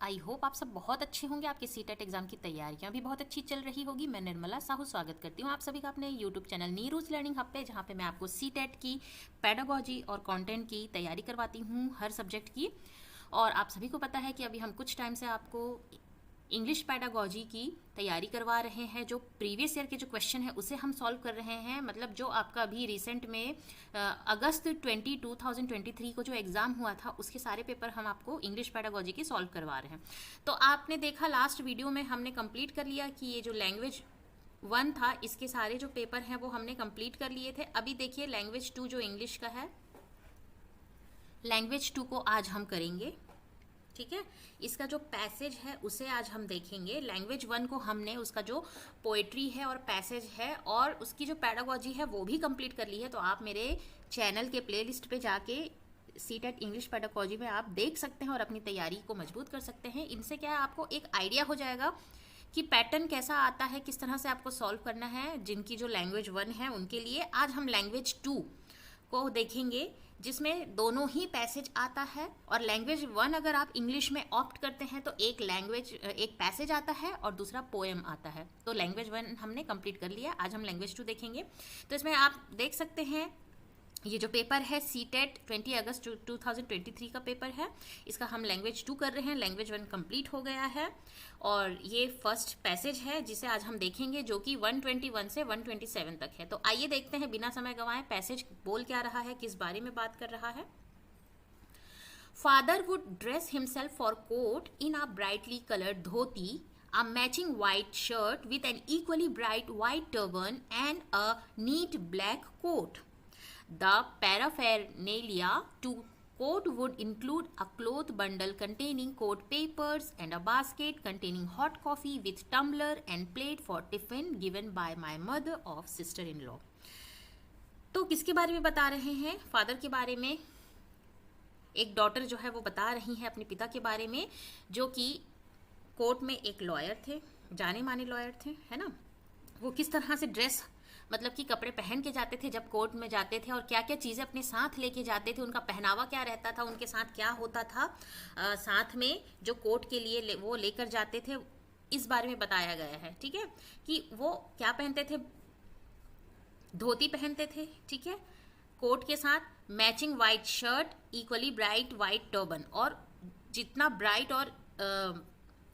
I hope आप सब बहुत अच्छे होंगे। आपके सीटेट एग्जाम की तैयारियां भी बहुत अच्छी चल रही होगी। मैं निर्मला साहू स्वागत करती हूँ आप सभी का अपने यूट्यूब चैनल नीरूज लर्निंग हब पे, जहाँ पे मैं आपको सीटेट की पेडागोजी और कंटेंट की तैयारी करवाती हूँ हर सब्जेक्ट की। और आप सभी को पता है कि अभी हम कुछ टाइम से आपको इंग्लिश पेडागोजी की तैयारी करवा रहे हैं। जो प्रीवियस ईयर के जो क्वेश्चन है उसे हम सॉल्व कर रहे हैं। मतलब जो आपका अभी रिसेंट में अगस्त 2023 को जो एग्ज़ाम हुआ था उसके सारे पेपर हम आपको इंग्लिश पेडागोजी के सॉल्व करवा रहे हैं। तो आपने देखा लास्ट वीडियो में हमने कंप्लीट कर लिया कि ये जो लैंग्वेज 1 था इसके सारे जो पेपर हैं वो हमने कंप्लीट कर लिए थे। अभी देखिए लैंग्वेज 2 जो इंग्लिश का है, लैंग्वेज 2 को आज हम करेंगे। ठीक है, इसका जो पैसेज है उसे आज हम देखेंगे। लैंग्वेज 1 को हमने उसका जो पोएट्री है और पैसेज है और उसकी जो पैडागोजी है वो भी कंप्लीट कर ली है। तो आप मेरे चैनल के प्लेलिस्ट पे जाके सीटेट इंग्लिश पैडागोजी में आप देख सकते हैं और अपनी तैयारी को मजबूत कर सकते हैं। इनसे क्या है, आपको एक आइडिया हो जाएगा कि पैटर्न कैसा आता है, किस तरह से आपको सॉल्व करना है। जिनकी जो लैंग्वेज 1 है उनके लिए आज हम लैंग्वेज 2 को देखेंगे, जिसमें दोनों ही पैसेज आता है। और लैंग्वेज 1 अगर आप इंग्लिश में ऑप्ट करते हैं तो एक पैसेज आता है और दूसरा पोएम आता है। तो लैंग्वेज 1 हमने कंप्लीट कर लिया, आज हम लैंग्वेज 2 देखेंगे। तो इसमें आप देख सकते हैं ये जो पेपर है सीटेट 20 अगस्त 2023 का पेपर है, इसका हम लैंग्वेज 2 कर रहे हैं। लैंग्वेज 1 कंप्लीट हो गया है और ये फर्स्ट पैसेज है जिसे आज हम देखेंगे, जो कि 121 से 127 तक है। तो आइए देखते हैं बिना समय गंवाए पैसेज बोल क्या रहा है, किस बारे में बात कर रहा है। Father would dress himself for court in a brightly coloured dhoti, a matching white shirt with an equally bright white turban and a neat black coat. The paraphernalia to coat would include a cloth bundle containing coat papers and a basket containing hot coffee with tumbler and plate for tiffin given by my mother of sister-in-law. तो किसके बारे में बता रहे हैं? Father के बारे में। एक डॉटर जो है वो बता रही है अपने पिता के बारे में, जो कि कोर्ट में एक लॉयर थे, जाने माने लॉयर थे, है ना। वो किस तरह से ड्रेस मतलब कि कपड़े पहन के जाते थे जब कोर्ट में जाते थे, और क्या क्या चीज़ें अपने साथ लेके जाते थे, उनका पहनावा क्या रहता था, उनके साथ क्या होता था साथ में जो कोर्ट के लिए वो लेकर जाते थे, इस बारे में बताया गया है। ठीक है, कि वो क्या पहनते थे, धोती पहनते थे, ठीक है, कोट के साथ matching white shirt, equally bright white turban, और जितना ब्राइट और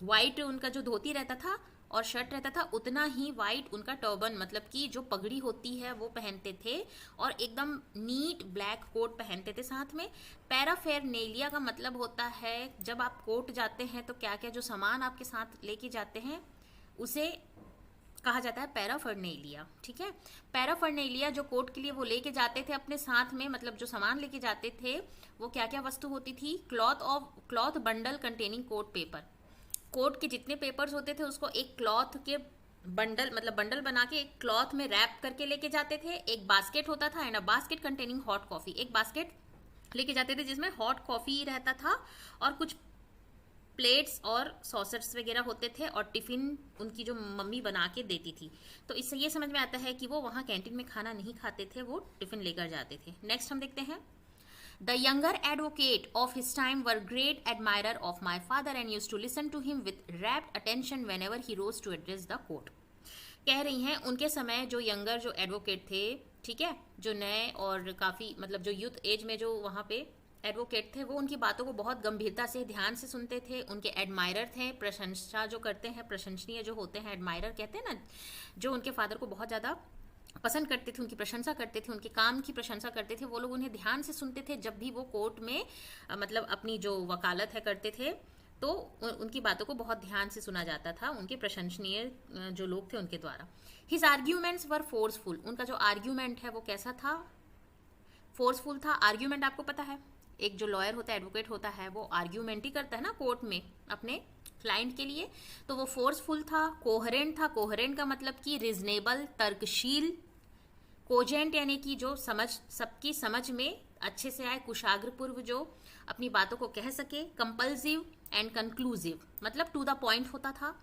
वाइट उनका जो धोती रहता था और शर्ट रहता था उतना ही वाइट उनका टर्बन मतलब कि जो पगड़ी होती है वो पहनते थे, और एकदम नीट ब्लैक कोट पहनते थे साथ में। पैराफेरनेलिया का मतलब होता है जब आप कोर्ट जाते हैं तो क्या क्या जो सामान आपके साथ लेके जाते हैं उसे कहा जाता है पैराफर्नेलिया। ठीक है, पैराफर्नेलिया जो कोर्ट के लिए वो लेके जाते थे अपने साथ में, मतलब जो सामान लेके जाते थे वो क्या क्या वस्तु होती थी। Cloth bundle containing coat paper, court के जितने पेपर्स होते थे उसको एक क्लॉथ के बंडल मतलब बंडल बना के एक क्लॉथ में रैप करके लेके जाते थे। एक बास्केट होता था and a basket containing hot coffee, एक बास्केट लेके जाते थे जिसमें हॉट कॉफी रहता था और कुछ प्लेट्स और सॉसर्स वगैरह होते थे, और टिफिन उनकी जो मम्मी बना के देती थी। तो इससे ये समझ में आता है कि वो वहाँ कैंटीन में खाना नहीं खाते थे, वो टिफिन लेकर जाते थे। नेक्स्ट हम देखते हैं। The younger advocate of his time were great admirer of my father and used to listen to him with rapt attention whenever he rose to address the court. कह रही हैं उनके समय जो यंगर जो एडवोकेट थे, ठीक है, जो नए और काफ़ी मतलब जो यूथ एज में जो वहाँ पे एडवोकेट थे, वो उनकी बातों को बहुत गंभीरता से ध्यान से सुनते थे। उनके एडमायरर थे, प्रशंसा जो करते हैं, प्रशंसनीय जो होते हैं, एडमायरर कहते हैं ना, जो उनके फादर को बहुत ज़्यादा पसंद करते थे, उनकी प्रशंसा करते थे, उनके काम की प्रशंसा करते थे। वो लोग उन्हें ध्यान से सुनते थे जब भी वो कोर्ट में मतलब अपनी जो वकालत है करते थे, तो उनकी बातों को बहुत ध्यान से सुना जाता था उनके प्रशंसनीय जो लोग थे उनके द्वारा। हिज आर्ग्यूमेंट्स वर फोर्सफुल, उनका जो आर्ग्यूमेंट है वो कैसा था, फोर्सफुल था। आर्ग्यूमेंट आपको पता है, एक जो लॉयर होता है, एडवोकेट होता है, वो आर्ग्यूमेंट ही करता है ना कोर्ट में अपने क्लाइंट के लिए। तो वो फोर्सफुल था, कोहरेंट था। कोहरेंट का मतलब कि रिजनेबल, तर्कशील। कोजेंट यानी कि जो समझ सबकी समझ में अच्छे से आए, कुशाग्रपूर्व, जो अपनी बातों को कह सके। कंपल्सिव एंड कंक्लूसिव मतलब टू द पॉइंट होता था,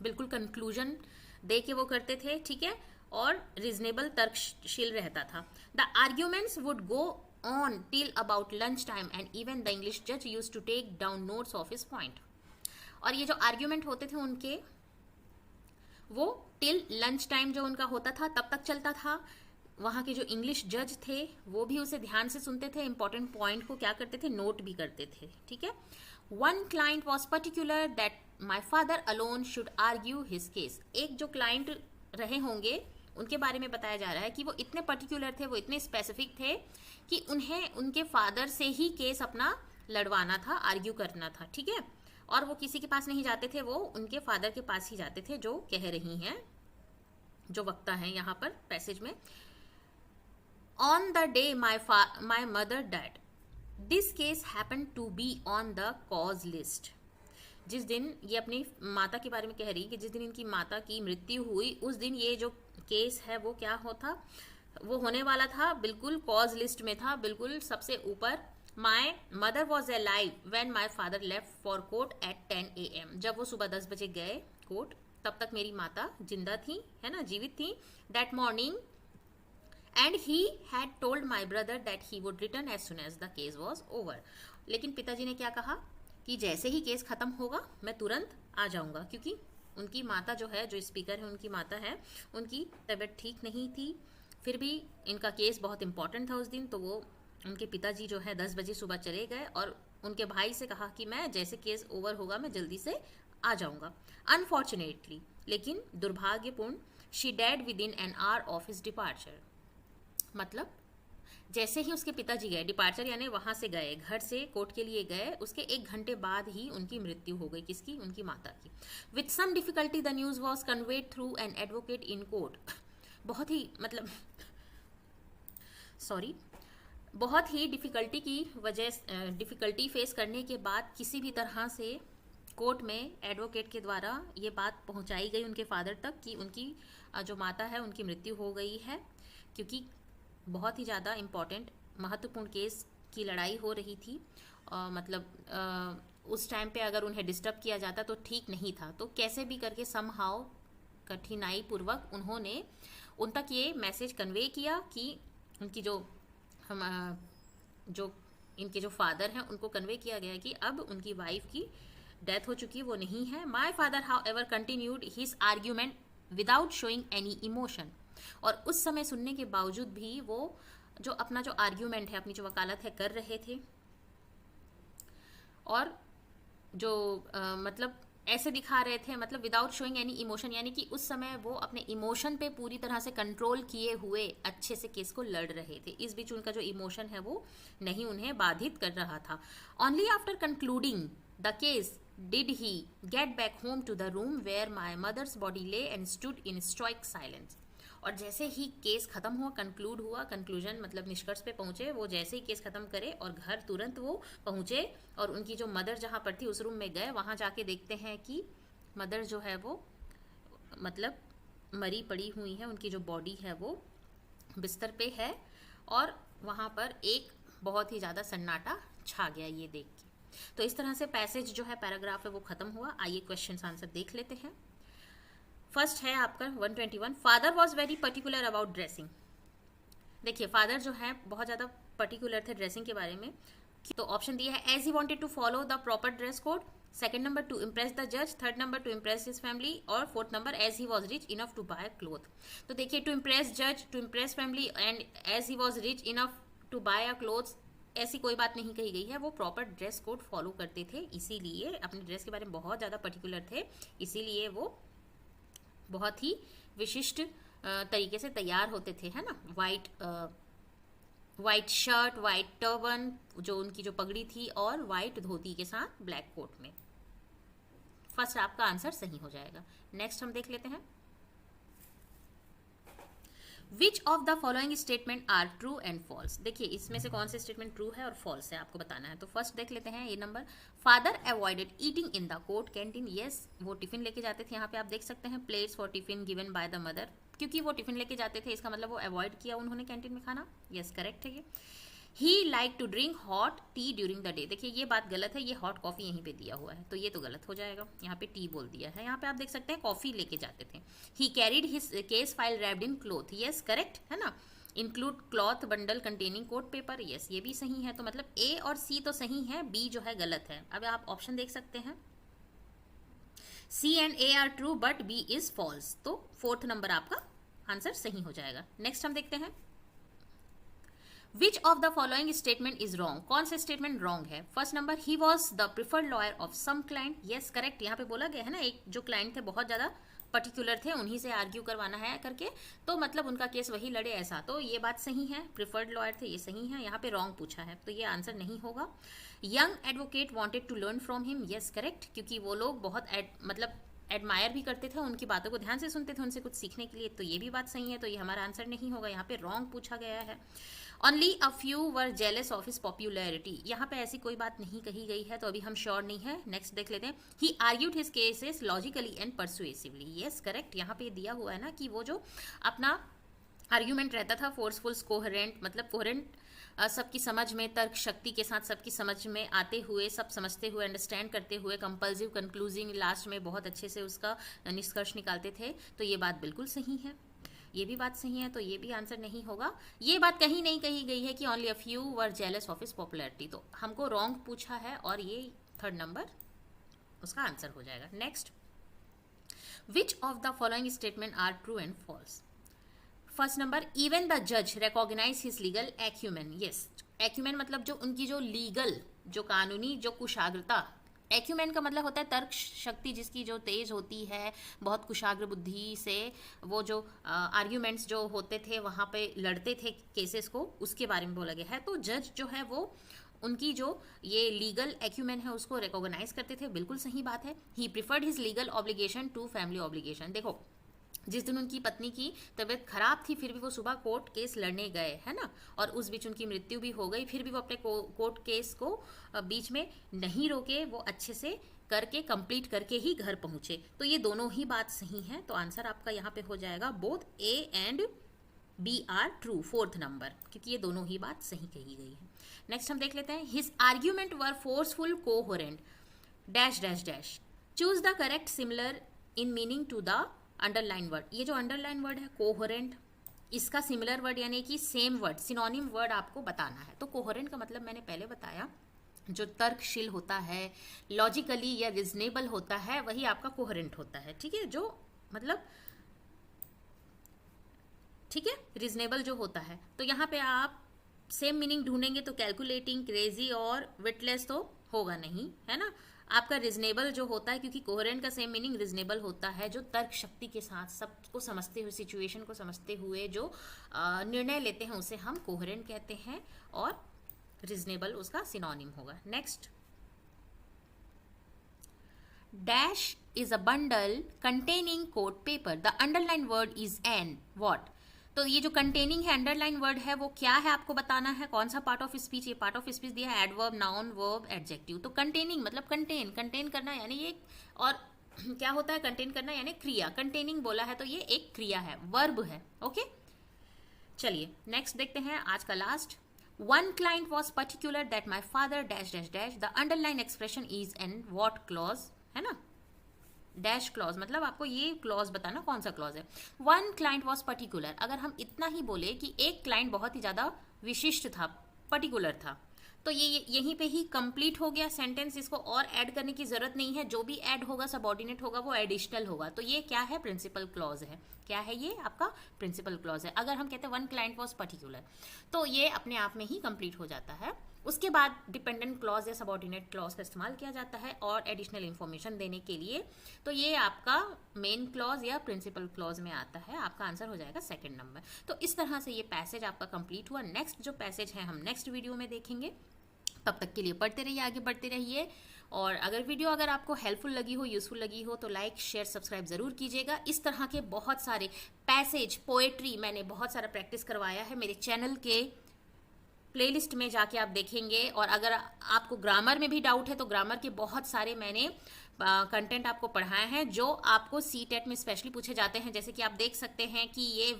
बिल्कुल कंक्लूजन दे के वो करते थे, ठीक है, और रिजनेबल, तर्कशील रहता था। The arguments would go on till about lunchtime and even the English judge used to take down notes of his point. और ये जो आर्ग्यूमेंट होते थे उनके, वो टिल लंच टाइम जो उनका होता था तब तक चलता था। वहाँ के जो इंग्लिश जज थे वो भी उसे ध्यान से सुनते थे, इंपॉर्टेंट पॉइंट को क्या करते थे, नोट भी करते थे, ठीक है। One client was particular that my father alone should argue his case. एक जो क्लाइंट रहे होंगे उनके बारे में बताया जा रहा है कि वो इतने पर्टिकुलर थे, वो इतने स्पेसिफिक थे कि उन्हें उनके फादर से ही केस अपना लड़वाना था, आर्ग्यू करना था, ठीक है। और वो किसी के पास नहीं जाते थे, वो उनके फादर के पास ही जाते थे, जो कह रही हैं, जो वक्ता है यहाँ पर पैसेज में। On the day my mother died, this case happen to be on the cause list. जिस दिन, ये अपनी माता के बारे में कह रही कि जिस दिन इनकी माता की मृत्यु हुई उस दिन ये जो केस है वो क्या होता, वो होने वाला था, बिल्कुल कॉज लिस्ट में था, बिल्कुल सबसे ऊपर। My mother was alive when my father left for court at 10 AM। जब वो सुबह 10 बजे गए कोर्ट, तब तक मेरी माता जिंदा थी, है ना, जीवित थी। That morning and he had told my brother that he would return as soon as the case was over. लेकिन पिताजी ने क्या कहा कि जैसे ही केस खत्म होगा मैं तुरंत आ जाऊंगा, क्योंकि उनकी माता जो है, जो स्पीकर है उनकी माता है, उनकी तबीयत ठीक नहीं थी। फिर भी इनका केस बहुत इंपॉर्टेंट था उस दिन, तो वो उनके पिताजी जो है 10 बजे सुबह चले गए और उनके भाई से कहा कि मैं जैसे केस ओवर होगा मैं जल्दी से आ जाऊंगा। अनफॉर्चुनेटली, लेकिन दुर्भाग्यपूर्ण, she did with in an hour of his departure. मतलब जैसे ही उसके पिताजी गए, डिपार्चर यानी वहां से गए, घर से कोर्ट के लिए गए, उसके 1 घंटे बाद ही उनकी मृत्यु हो गई। किसकी? उनकी माता की। With some difficulty the news was conveyed through an advocate in court. बहुत ही मतलब सॉरी, बहुत ही डिफिकल्टी की वजह, डिफिकल्टी फेस करने के बाद किसी भी तरह से कोर्ट में एडवोकेट के द्वारा ये बात पहुंचाई गई उनके फादर तक कि उनकी जो माता है उनकी मृत्यु हो गई है, क्योंकि बहुत ही ज़्यादा इम्पॉर्टेंट महत्वपूर्ण केस की लड़ाई हो रही थी। उस टाइम पे अगर उन्हें डिस्टर्ब किया जाता तो ठीक नहीं था। तो कैसे भी करके समहाउ कठिनाई पूर्वक उन्होंने उन तक ये मैसेज कन्वे किया कि उनकी जो इनके जो फादर हैं उनको कन्वे किया गया कि अब उनकी वाइफ की डेथ हो चुकी है, वो नहीं है। My father how ever continued his argument without showing any emotion. और उस समय सुनने के बावजूद भी वो जो अपना जो आर्ग्यूमेंट है, अपनी जो वकालत है, कर रहे थे। और जो मतलब ऐसे दिखा रहे थे, मतलब विदाउट शोइंग एनी इमोशन, यानी कि उस समय वो अपने इमोशन पे पूरी तरह से कंट्रोल किए हुए अच्छे से केस को लड़ रहे थे। इस बीच उनका जो इमोशन है वो नहीं उन्हें बाधित कर रहा था। Only after concluding the case did he get back home to the room where my mother's body lay and stood in stoic silence. और जैसे ही केस खत्म हुआ, कंक्लूड हुआ, कंक्लूजन मतलब निष्कर्ष पे पहुंचे, वो जैसे ही केस खत्म करे और घर तुरंत वो पहुंचे और उनकी जो मदर जहां पर थी उस रूम में गए। वहां जाके देखते हैं कि मदर जो है वो मतलब मरी पड़ी हुई है, उनकी जो बॉडी है वो बिस्तर पे है। और वहां पर एक बहुत ही ज़्यादा सन्नाटा छा गया ये देख के। तो इस तरह से पैसेज जो है, पैराग्राफ है, वो खत्म हुआ। आइए क्वेश्चन आंसर देख लेते हैं। फर्स्ट है आपका 121, father was very particular about dressing. देखिए, फादर जो है बहुत ज़्यादा पर्टिकुलर थे ड्रेसिंग के बारे में। तो ऑप्शन दिया है as he wanted to follow the proper dress code, second number to impress the जज, third number to impress his family, और fourth number as he was rich enough to buy cloth. तो देखिए, to impress जज, to impress family and as he was rich enough to buy a clothes, ऐसी कोई बात नहीं कही गई है। वो प्रॉपर ड्रेस कोड फॉलो करते थे, इसीलिए अपनी ड्रेस के बारे में बहुत ज़्यादा पर्टिकुलर थे, इसीलिए वो बहुत ही विशिष्ट तरीके से तैयार होते थे, है ना। वाइट शर्ट, वाइट टर्बन, जो उनकी जो पगड़ी थी, और वाइट धोती के साथ ब्लैक कोट में। फर्स्ट आपका आंसर सही हो जाएगा। नेक्स्ट हम देख लेते हैं, which of the following statement are true and false. देखिए, इसमें से कौन से स्टेटमेंट ट्रू है और फॉल्स है आपको बताना है। तो फर्स्ट देख लेते हैं, ये number, father avoided eating in the court canteen. Yes, वो टिफिन लेके जाते थे। यहाँ पे आप देख सकते हैं plates for tiffin given by the mother, क्योंकि वो टिफिन लेके जाते थे, इसका मतलब वो अवॉइड किया उन्होंने कैंटीन में खाना। यस, करेक्ट है ये। He like to drink hot tea during the day. देखिए, ये बात गलत है, ये हॉट कॉफी यहीं पे दिया हुआ है, तो ये तो गलत हो जाएगा। यहाँ पे टी बोल दिया है, यहाँ पे आप देख सकते हैं कॉफी लेके जाते थे। He carried his case file wrapped in cloth. Yes, correct है ना। Include cloth bundle containing coat paper. Yes, ये भी सही है। तो मतलब ए और सी तो सही है, बी जो है गलत है। अब आप ऑप्शन देख सकते हैं, C and A are true but B is false, तो फोर्थ नंबर आपका आंसर सही हो जाएगा। नेक्स्ट हम देखते हैं, which of the following statement is wrong, कौन सा स्टेटमेंट रॉन्ग है। First number, he was the preferred lawyer of some client, yes correct, यहाँ पे बोला गया है ना, एक जो क्लाइंट थे बहुत ज्यादा पर्टिकुलर थे, उन्हीं से आर्ग्यू करवाना है करके, तो मतलब उनका केस वही लड़े ऐसा, तो ये बात सही है, प्रिफर्ड लॉयर थे, ये सही है। यहाँ पे रॉन्ग पूछा है तो ये आंसर नहीं होगा। Young advocate wanted to learn from him, yes correct, क्योंकि वो लोग बहुत मतलब एडमायर भी करते थे, उनकी बातों को ध्यान से सुनते थे, उनसे कुछ सीखने के लिए, तो ये भी बात सही है, तो ये हमारा आंसर नहीं होगा, यहाँ पे रॉन्ग पूछा गया है। Only a few were jealous of his popularity, यहाँ पे ऐसी कोई बात नहीं कही गई है, तो अभी हम श्योर नहीं है। नेक्स्ट देख लेते हैं, he argued his cases logically and persuasively, yes correct, यहाँ पे दिया हुआ है ना कि वो जो अपना आर्ग्यूमेंट रहता था फोर्सफुल, कोहेरेंट, मतलब कोहेरेंट सबकी समझ में, तर्क शक्ति के साथ सबकी समझ में आते हुए, सब समझते हुए, अंडरस्टैंड करते हुए, कंपल्सिव, कंक्लूजिंग, लास्ट में बहुत अच्छे से उसका निष्कर्ष निकालते थे, तो ये बात बिल्कुल सही है, ये भी बात सही है, तो ये भी आंसर नहीं होगा। ये बात कहीं नहीं कही गई है कि only a few were jealous of his popularity, तो हमको रॉन्ग पूछा है और ये थर्ड नंबर उसका आंसर हो जाएगा। Next, which of the following statement are true and false. First number, even the जज recognize his legal acumen, yes, acumen मतलब जो उनकी जो लीगल, जो कानूनी जो कुशाग्रता, एक्यूमेन का मतलब होता है तर्क शक्ति जिसकी जो तेज होती है, बहुत कुशाग्र बुद्धि से वो जो आर्ग्यूमेंट्स जो होते थे वहाँ पे लड़ते थे केसेस को, उसके बारे में बोला गया है। तो जज जो है वो उनकी जो ये लीगल एक्यूमेन है उसको रिकॉग्नाइज करते थे, बिल्कुल सही बात है। He preferred his legal obligation to family obligation, देखो जिस दिन उनकी पत्नी की तबीयत खराब थी फिर भी वो सुबह कोर्ट केस लड़ने गए, है ना, और उस बीच उनकी मृत्यु भी हो गई, फिर भी वो अपने कोर्ट केस को बीच में नहीं रोके, वो अच्छे से करके कंप्लीट करके ही घर पहुंचे, तो ये दोनों ही बात सही है, तो आंसर आपका यहाँ पे हो जाएगा both A and B are true, fourth number, क्योंकि ये दोनों ही बात सही कही गई है। नेक्स्ट हम देख लेते हैं, his argument were forceful, coherent, dash dash dash, choose the correct similar in meaning to the underline word. ये जो अंडरलाइन वर्ड है कोहेरेंट, इसका सिमिलर वर्ड यानी कि सेम वर्ड, सिनोनिम वर्ड आपको बताना है। तो कोहेरेंट का मतलब मैंने पहले बताया, जो तर्कशील होता है, लॉजिकली या रिजनेबल होता है, वही आपका कोहेरेंट होता है, ठीक है, जो मतलब ठीक है, रिजनेबल जो होता है। तो यहाँ पे आप सेम मीनिंग ढूंढेंगे तो कैलकुलेटिंग, क्रेजी और विटलेस तो होगा नहीं, है ना, आपका रिजनेबल जो होता है, क्योंकि कोहेरेंट का सेम मीनिंग रिजनेबल होता है, जो तर्क शक्ति के साथ सबको समझते हुए, सिचुएशन को समझते हुए जो निर्णय लेते हैं उसे हम कोहेरेंट कहते हैं, और रिजनेबल उसका सिनोनिम होगा। Next, dash is a bundle containing coat paper, the underline word is an what. तो ये जो कंटेनिंग है, अंडरलाइन वर्ड है, वो क्या है आपको बताना है, कौन सा पार्ट ऑफ स्पीच, ये पार्ट ऑफ स्पीच दिया है, एडवर्ब, नाउन, वर्ब, एडजेक्टिव। तो कंटेनिंग मतलब कंटेन करना, यानी ये, और क्या होता है कंटेन करना, यानी क्रिया, कंटेनिंग बोला है तो ये एक क्रिया है, वर्ब है, ओके। चलिए नेक्स्ट देखते हैं, आज का last, one client was particular that my father dash dash dash, the underline expression is an what clause, है ना, डैश क्लॉज मतलब आपको ये क्लॉज बताना कौन सा क्लॉज है। वन क्लाइंट वॉज पर्टिकुलर, अगर हम इतना ही बोले कि एक क्लाइंट बहुत ही ज्यादा विशिष्ट था, पर्टिकुलर था, तो ये यहीं पे ही कंप्लीट हो गया सेंटेंस, इसको और ऐड करने की जरूरत नहीं है, जो भी ऐड होगा सबऑर्डिनेट होगा वो एडिशनल होगा, तो ये क्या है, प्रिंसिपल क्लॉज है। क्या है ये आपका प्रिंसिपल क्लॉज है। अगर हम कहते हैं वन क्लाइंट वॉज पर्टिकुलर, तो ये अपने आप में ही कंप्लीट हो जाता है। उसके बाद डिपेंडेंट क्लॉज या सबऑर्डिनेट क्लॉज का इस्तेमाल किया जाता है और एडिशनल इन्फॉर्मेशन देने के लिए, तो ये आपका मेन क्लॉज या प्रिंसिपल क्लॉज में आता है। आपका आंसर हो जाएगा सेकंड नंबर। तो इस तरह से ये पैसेज आपका कंप्लीट हुआ। नेक्स्ट जो पैसेज है हम नेक्स्ट वीडियो में देखेंगे। तब तक के लिए पढ़ते रहिए, आगे बढ़ते रहिए। और अगर वीडियो अगर आपको हेल्पफुल लगी हो, यूजफुल लगी हो, तो लाइक शेयर सब्सक्राइब जरूर कीजिएगा। इस तरह के बहुत सारे पैसेज, पोएट्री मैंने बहुत सारा प्रैक्टिस करवाया है मेरे चैनल के प्लेलिस्ट में, जाके आप देखेंगे। और अगर आपको ग्रामर में भी डाउट है तो ग्रामर के बहुत सारे मैंने कंटेंट आपको पढ़ाए हैं जो आपको सीटेट में स्पेशली पूछे जाते हैं। जैसे कि आप देख सकते हैं कि ये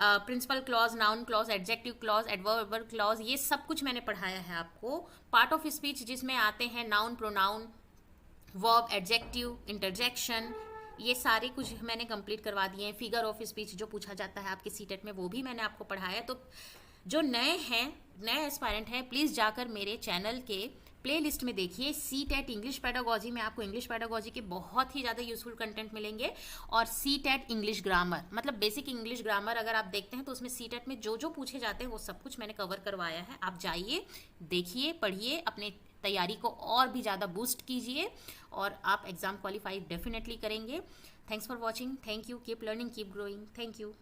principal clause, noun clause, adjective clause, adverb clause, ये सब कुछ मैंने पढ़ाया है आपको। पार्ट ऑफ स्पीच जिसमें आते हैं noun, pronoun, verb, adjective, interjection, ये सारे कुछ मैंने कंप्लीट करवा दिए हैं। फिगर ऑफ स्पीच जो पूछा जाता है आपके सीटेट में, वो भी मैंने आपको पढ़ाया है। तो जो नए हैं, नए एस्पायरेंट हैं, प्लीज़ जाकर मेरे चैनल के प्ले लिस्ट में देखिए सी टेट इंग्लिश पेडागोजी में आपको इंग्लिश पेडागोजी के बहुत ही ज़्यादा यूजफुल कंटेंट मिलेंगे, और सी टेट इंग्लिश ग्रामर मतलब बेसिक इंग्लिश ग्रामर अगर आप देखते हैं तो उसमें सी टेट में जो जो पूछे जाते हैं वो सब कुछ मैंने कवर करवाया है। आप जाइए, देखिए, पढ़िए, अपने तैयारी को और भी ज़्यादा बूस्ट कीजिए और आप एग्ज़ाम क्वालिफाई डेफिनेटली करेंगे। Thanks for watching, thank you, keep learning, keep growing, thank you.